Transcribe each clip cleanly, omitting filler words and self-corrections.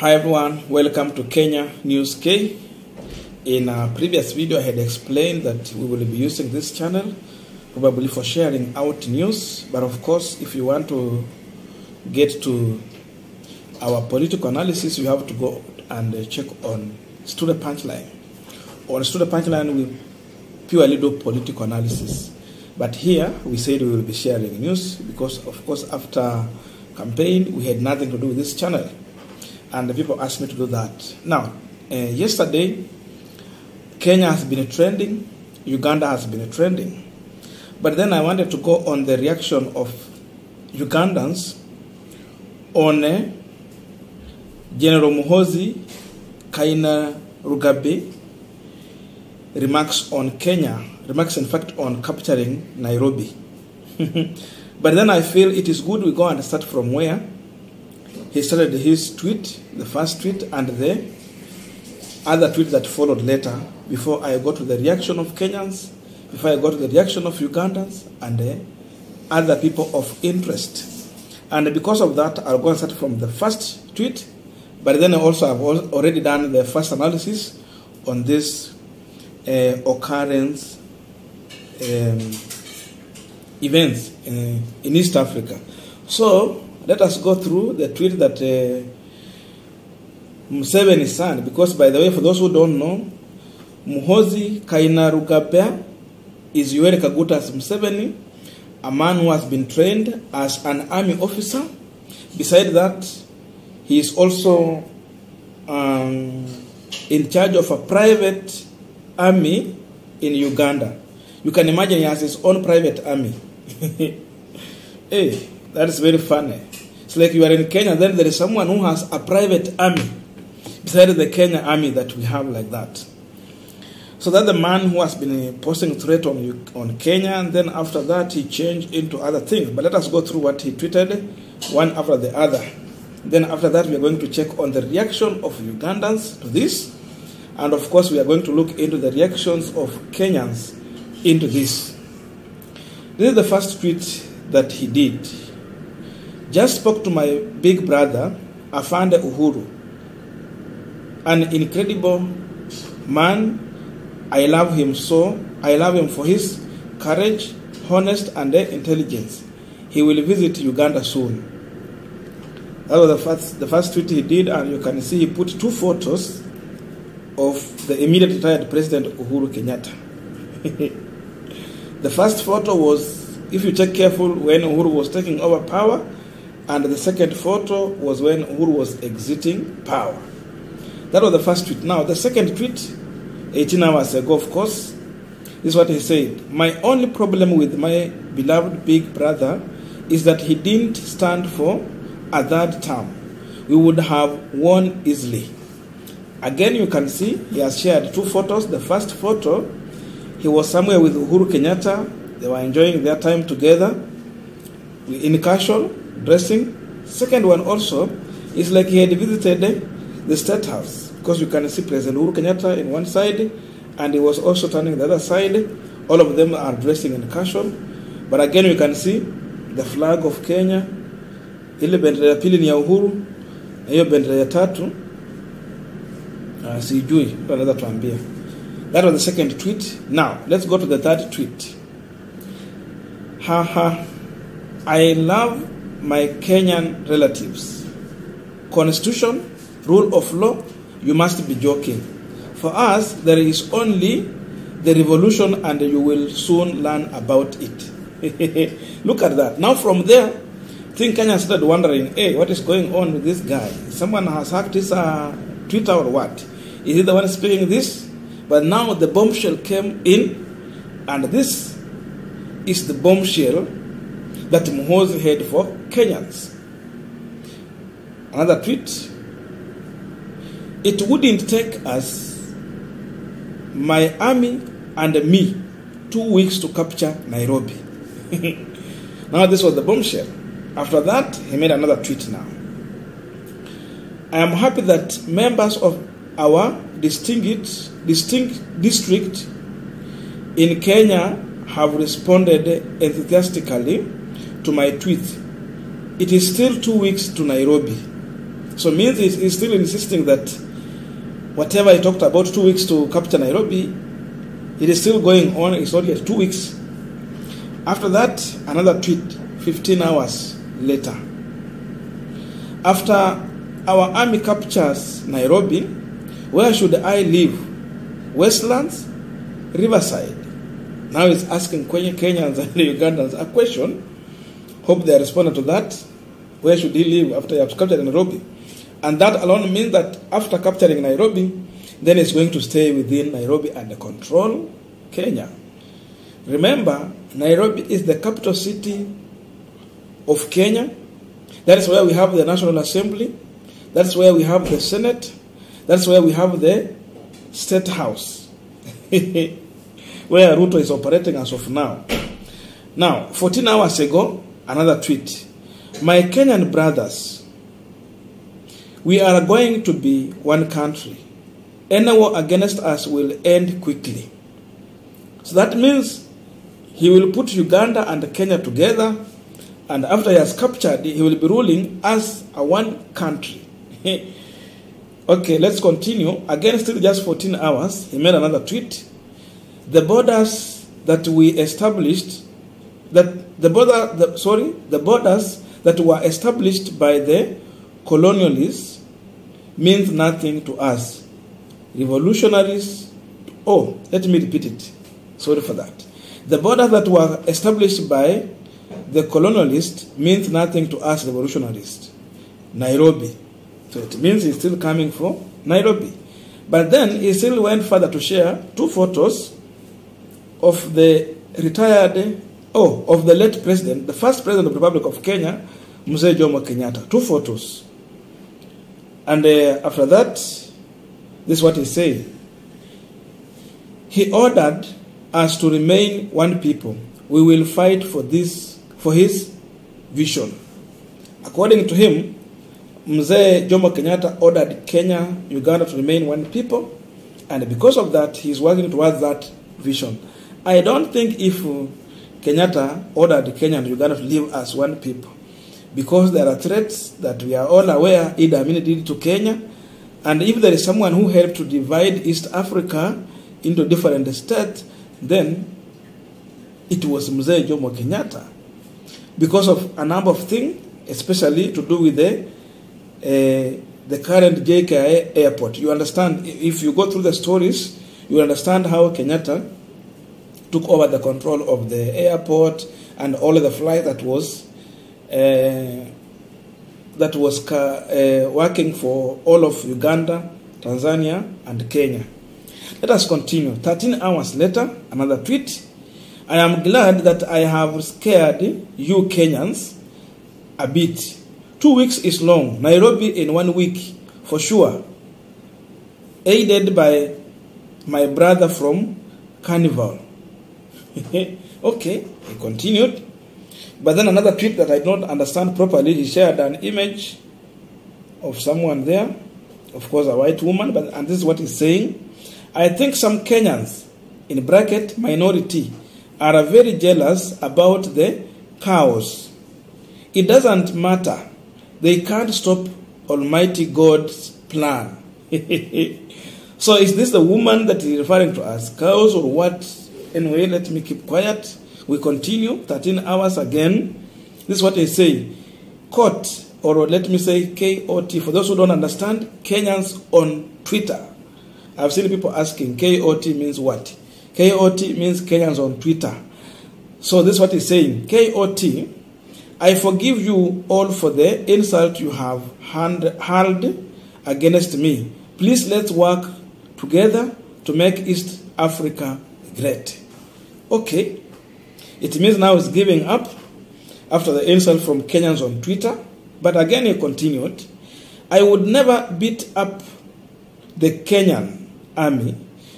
Hi everyone, welcome to Kenya News K. In a previous video I had explained that we will be using this channel probably for sharing out news, but of course if you want to get to our political analysis you have to go and check on Student Punchline. On Student Punchline we purely do political analysis, but here we said we will be sharing news because of course after campaign we had nothing to do with this channel. And the people asked me to do that. Now, yesterday, Kenya has been trending, Uganda has been trending. But then I wanted to go on the reaction of Ugandans on General Muhoozi Kainerugaba remarks on Kenya, remarks in fact on capturing Nairobi. But then I feel it is good we go and start from where he started his tweet, the first tweet, and the other tweet that followed later, before I go to the reaction of Kenyans, before I go to the reaction of Ugandans, and other people of interest. And because of that, I'll go and start from the first tweet, but then I also have already done the first analysis on this occurrence events in East Africa. So, let us go through the tweet that Museveni sent, because by the way, for those who don't know, Muhoozi Kainerugaba is Yoweri Kaguta's Museveni, a man who has been trained as an army officer. Besides that, he is also in charge of a private army in Uganda. You can imagine he has his own private army. Hey, that is very funny. It's like you are in Kenya, then there is someone who has a private army besides the Kenya army that we have like that. So that's the man who has been posting threat on Kenya, and then after that he changed into other things. But let us go through what he tweeted, one after the other. Then after that we are going to check on the reaction of Ugandans to this, and of course we are going to look into the reactions of Kenyans into this. This is the first tweet that he did. Just spoke to my big brother, Afande Uhuru. An incredible man. I love him so. I love him for his courage, honest, and intelligence. He will visit Uganda soon. That was the first tweet he did, and you can see he put two photos of the immediate retired President Uhuru Kenyatta. The first photo was, if you check careful, when Uhuru was taking over power, and the second photo was when Uhuru was exiting power. That was the first tweet. Now, the second tweet, 18 hours ago, of course, this is what he said. My only problem with my beloved big brother is that he didn't stand for a third term. We would have won easily. Again, you can see he has shared two photos. The first photo, he was somewhere with Uhuru Kenyatta. They were enjoying their time together in casual dressing. Second one also is like he had visited the State House, because you can see President Uhuru Kenyatta in one side and he was also turning the other side. All of them are dressing in casual, but again you can see the flag of Kenya, ile bendera ya pili ni ya Uhuru, na hiyo bendera ya tatu sijui mtu anaweza tuambia. That was the second tweet. Now let's go to the third tweet. I love my Kenyan relatives. Constitution, rule of law, you must be joking. For us, there is only the revolution and you will soon learn about it. Look at that. Now from there, I think Kenya started wondering, hey, what is going on with this guy? Someone has hacked his Twitter or what? Is he the one speaking this? But now the bombshell came in, and this is the bombshell that Muhoozi had for Kenyans. Another tweet. It wouldn't take us, my army and me, 2 weeks to capture Nairobi. Now this was the bombshell. After that, he made another tweet now. I am happy that members of our distinct district in Kenya have responded enthusiastically to my tweet. It is still 2 weeks to Nairobi. So it means he's still insisting that whatever he talked about 2 weeks to capture Nairobi, it is still going on. It's not yet 2 weeks. After that, another tweet 15 hours later. After our army captures Nairobi, where should I live? Westlands? Riverside? Now he's asking Kenyans and Ugandans a question. Hope they responded to that. Where should he live after he has captured Nairobi? And that alone means that after capturing Nairobi, then he's going to stay within Nairobi and control Kenya. Remember, Nairobi is the capital city of Kenya. That is where we have the National Assembly. That's where we have the Senate. That's where we have the State House, where Ruto is operating as of now. Now, 14 hours ago, another tweet. My Kenyan brothers, we are going to be one country. Any war against us will end quickly. So that means he will put Uganda and Kenya together, and after he has captured, he will be ruling as a one country. Okay, let's continue. Again, still just 14 hours, he made another tweet. The borders that we established, the borders that were established by the colonialists means nothing to us. Revolutionaries, let me repeat it. Sorry for that. The borders that were established by the colonialists means nothing to us revolutionaries. Nairobi. So it means he's still coming for Nairobi. But then he still went further to share 2 photos of the of the late president, the first president of the Republic of Kenya, Museveni Jomo Kenyatta. 2 photos. And after that, this is what he said. He ordered us to remain one people. We will fight for his vision. According to him, Museveni Jomo Kenyatta ordered Kenya, Uganda to remain one people, and because of that, he is working towards that vision. I don't think if Kenyatta ordered Kenya and Uganda to live as one people, because there are threats that we are all aware Idi Amin did to Kenya, and if there is someone who helped to divide East Africa into different states, then it was Museveni Jomo Kenyatta, because of a number of things, especially to do with the current JKIA airport. You understand, if you go through the stories, you understand how Kenyatta took over the control of the airport and all of the flight that was working for all of Uganda, Tanzania, and Kenya. Let us continue. 13 hours later, another tweet. I am glad that I have scared you Kenyans a bit. 2 weeks is long. Nairobi in 1 week, for sure. Aided by my brother from Carnival. Okay, he continued. But then another tweet that I don't understand properly, he shared an image of someone there, of course a white woman, and this is what he's saying. I think some Kenyans, in bracket minority, are very jealous about the cows. It doesn't matter. They can't stop Almighty God's plan. So is this the woman that he's referring to as cows or what? Anyway, let me keep quiet. We continue. 13 hours again. This is what they say. KOT, or let me say KOT. For those who don't understand, Kenyans on Twitter. I've seen people asking, KOT means what? KOT means Kenyans on Twitter. So this is what he's saying. KOT, I forgive you all for the insult you have hurled against me. Please let's work together to make East Africa great. Okay. It means now he's giving up after the insult from Kenyans on Twitter. But again he continued, I would never beat up the Kenyan army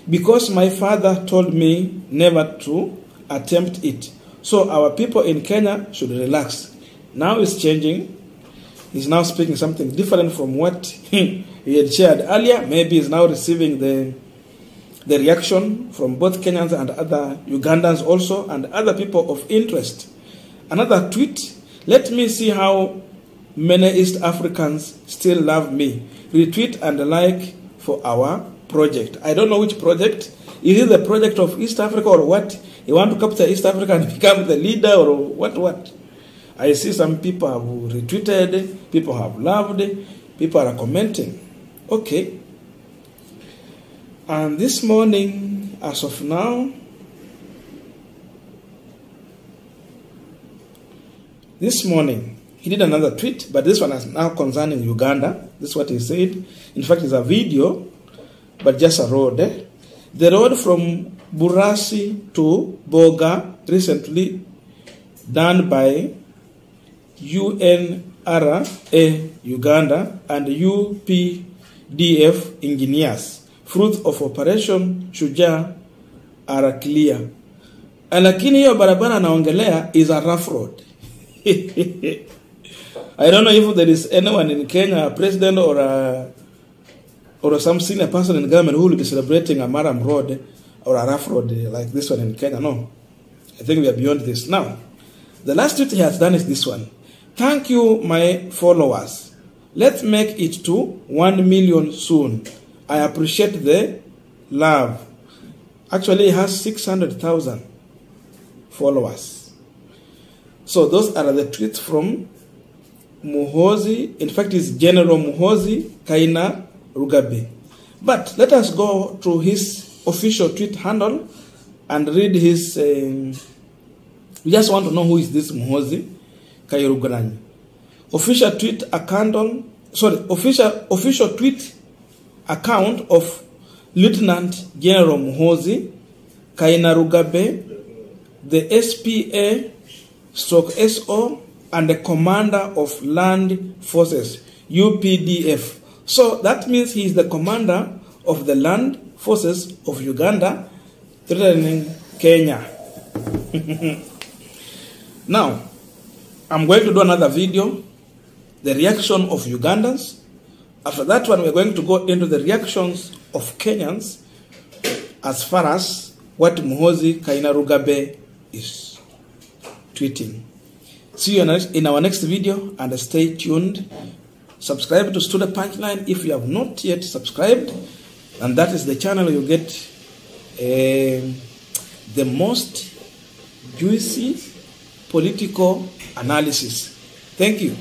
because my father told me never to attempt it. So our people in Kenya should relax. Now he's changing. He's now speaking something different from what he had shared earlier. Maybe he's now receiving the reaction from both Kenyans and other Ugandans also, and other people of interest. Another tweet, let me see how Many East Africans still love me. Retweet and like for our project. I don't know which project. Is it the project of East Africa or what? You want to capture East Africa and become the leader or what? I see some people have retweeted, people have loved, people are commenting. Okay. And this morning, as of now, this morning, he did another tweet, but this one is now concerning Uganda. This is what he said. In fact, it's a video, but just a road. The road from Burasi to Boga, recently done by UNRA Uganda and UPDF engineers. Fruits of Operation Shujaa are clear. Lakini hiyo barabara naongelea is a rough road. I don't know if there is anyone in Kenya, a president or some senior person in government who will be celebrating a Maram road or a rough road like this one in Kenya. No. I think we are beyond this. Now, the last tweet he has done is this one. Thank you, my followers. Let's make it to 1 million soon. I appreciate the love. Actually, he has 600,000 followers. So those are the tweets from Muhoozi. In fact, it's General Muhoozi Kainerugaba. But let us go to his official tweet handle and read his. We just want to know who is this Muhoozi Kainerugaba. Official tweet official tweet account of Lieutenant General Muhoozi Kainerugaba, the SPA/SO, and the Commander of Land Forces, UPDF. So that means he is the commander of the Land Forces of Uganda, threatening Kenya. Now, I'm going to do another video, the reaction of Ugandans. After that one, we're going to go into the reactions of Kenyans as far as what Muhoozi Kainerugaba is tweeting. See you in our next video, and stay tuned. Subscribe to Studio Punchline if you have not yet subscribed, and that is the channel you get the most juicy political analysis. Thank you.